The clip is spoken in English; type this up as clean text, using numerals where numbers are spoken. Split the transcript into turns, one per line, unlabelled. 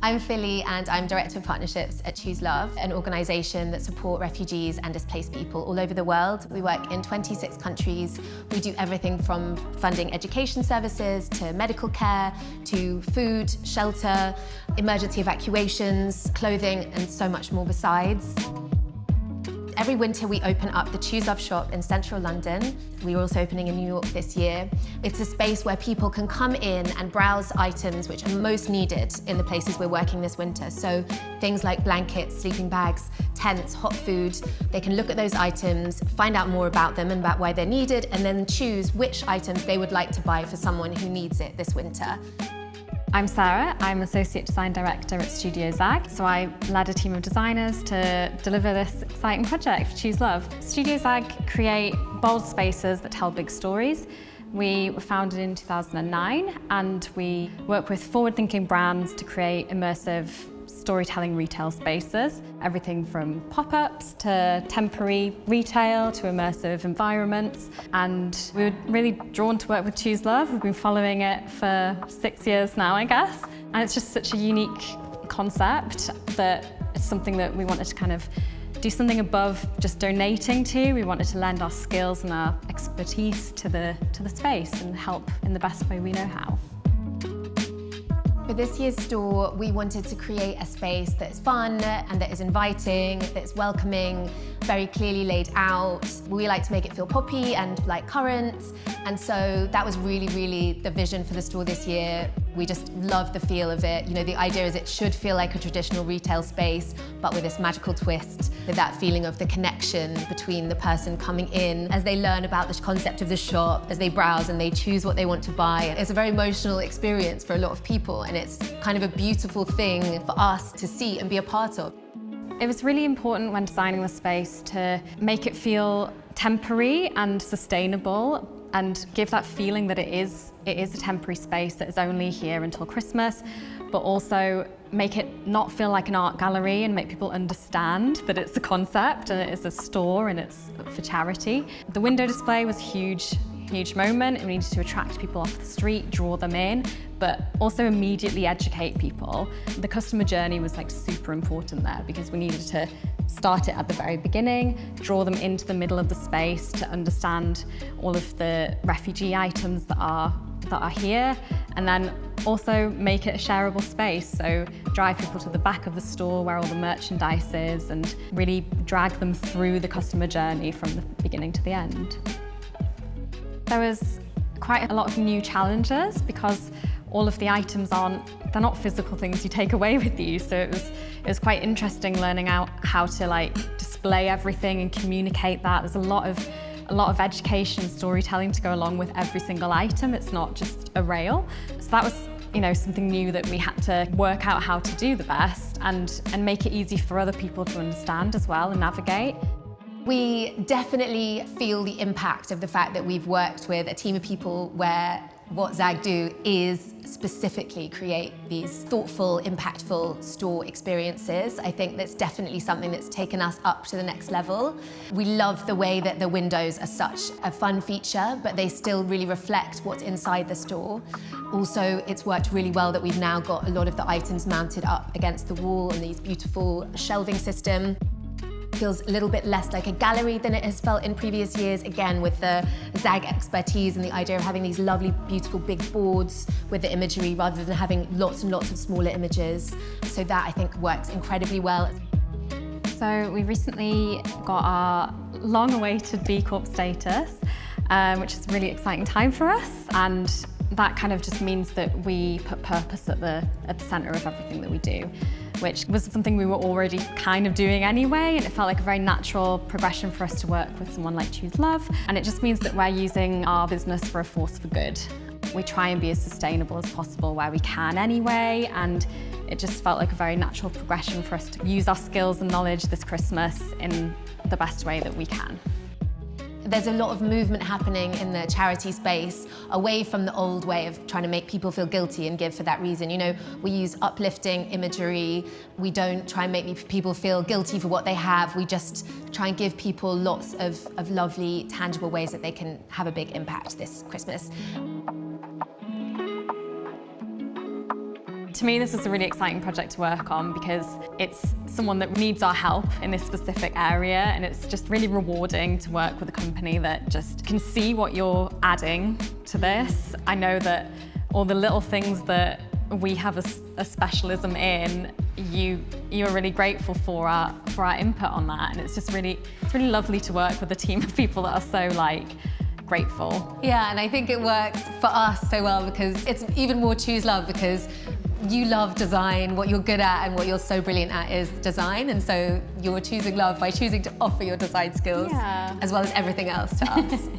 I'm Philly and I'm Director of Partnerships at Choose Love, an organisation that support refugees and displaced people all over the world. We work in 26 countries. We do everything from funding education services to medical care, to food, shelter, emergency evacuations, clothing and so much more besides. Every winter we open up the Choose Love shop in central London. We're also opening in New York this year. It's a space where people can come in and browse items which are most needed in the places we're working this winter. So things like blankets, sleeping bags, tents, hot food. They can look at those items, find out more about them and about why they're needed, and then choose which items they would like to buy for someone who needs it this winter.
I'm Sarah, I'm Associate Design Director at StudioXAG, so I led a team of designers to deliver this exciting project for Choose Love. StudioXAG create bold spaces that tell big stories. We were founded in 2009 and we work with forward-thinking brands to create immersive storytelling retail spaces, everything from pop-ups to temporary retail to immersive environments. And we were really drawn to work with Choose Love. We've been following it for 6 years now, I guess. And it's just such a unique concept that it's something that we wanted to kind of do something above just donating to. We wanted to lend our skills and our expertise to the space and help in the best way we know how.
For this year's store, we wanted to create a space that's fun and that is inviting, that's welcoming, very clearly laid out. We like to make it feel poppy and like current. And so that was really the vision for the store this year. We just love the feel of it. You know, the idea is it should feel like a traditional retail space, but with this magical twist, with that feeling of the connection between the person coming in as they learn about the concept of the shop, as they browse and they choose what they want to buy. It's a very emotional experience for a lot of people, and it's kind of a beautiful thing for us to see and be a part of.
It was really important when designing the space to make it feel temporary and sustainable and give that feeling that it is a temporary space that is only here until Christmas, but also make it not feel like an art gallery and make people understand that it's a concept and it is a store and it's for charity. The window display was a huge moment. We needed to attract people off the street, draw them in, but also immediately educate people. The customer journey was like super important there because we needed to start it at the very beginning, draw them into the middle of the space to understand all of the refugee items that are here, and then also make it a shareable space. So drive people to the back of the store where all the merchandise is and really drag them through the customer journey from the beginning to the end. There was quite a lot of new challenges because all of the items they're not physical things you take away with you. So it was quite interesting learning out how to like display everything and communicate that. There's a lot of education and storytelling to go along with every single item. It's not just a rail. So that was, you know, something new that we had to work out how to do the best and make it easy for other people to understand as well and navigate.
We definitely feel the impact of the fact that we've worked with a team of people where what ZAG do is specifically create these thoughtful, impactful store experiences. I think that's definitely something that's taken us up to the next level. We love the way that the windows are such a fun feature, but they still really reflect what's inside the store. Also, it's worked really well that we've now got a lot of the items mounted up against the wall and these beautiful shelving system. Feels a little bit less like a gallery than it has felt in previous years, again with the ZAG expertise and the idea of having these lovely, beautiful big boards with the imagery rather than having lots and lots of smaller images. So that I think works incredibly well.
So we recently got our long-awaited B Corp status, which is a really exciting time for us, and that kind of just means that we put purpose at the centre of everything that we do, which was something we were already kind of doing anyway, and it felt like a very natural progression for us to work with someone like Choose Love. And it just means that we're using our business for a force for good. We try and be as sustainable as possible where we can anyway, and it just felt like a very natural progression for us to use our skills and knowledge this Christmas in the best way that we can.
There's a lot of movement happening in the charity space away from the old way of trying to make people feel guilty and give for that reason. You know, we use uplifting imagery. We don't try and make people feel guilty for what they have. We just try and give people lots of lovely, tangible ways that they can have a big impact this Christmas.
To me, this is a really exciting project to work on because it's someone that needs our help in this specific area, and it's just really rewarding to work with a company that just can see what you're adding to this. I know that all the little things that we have a specialism in, you're really grateful for our input on that, and it's really lovely to work with a team of people that are so grateful.
Yeah, and I think it works for us so well because it's even more Choose Love because you love design, what you're good at and what you're so brilliant at is design, and so you're choosing love by choosing to offer your design skills as well as everything else to us.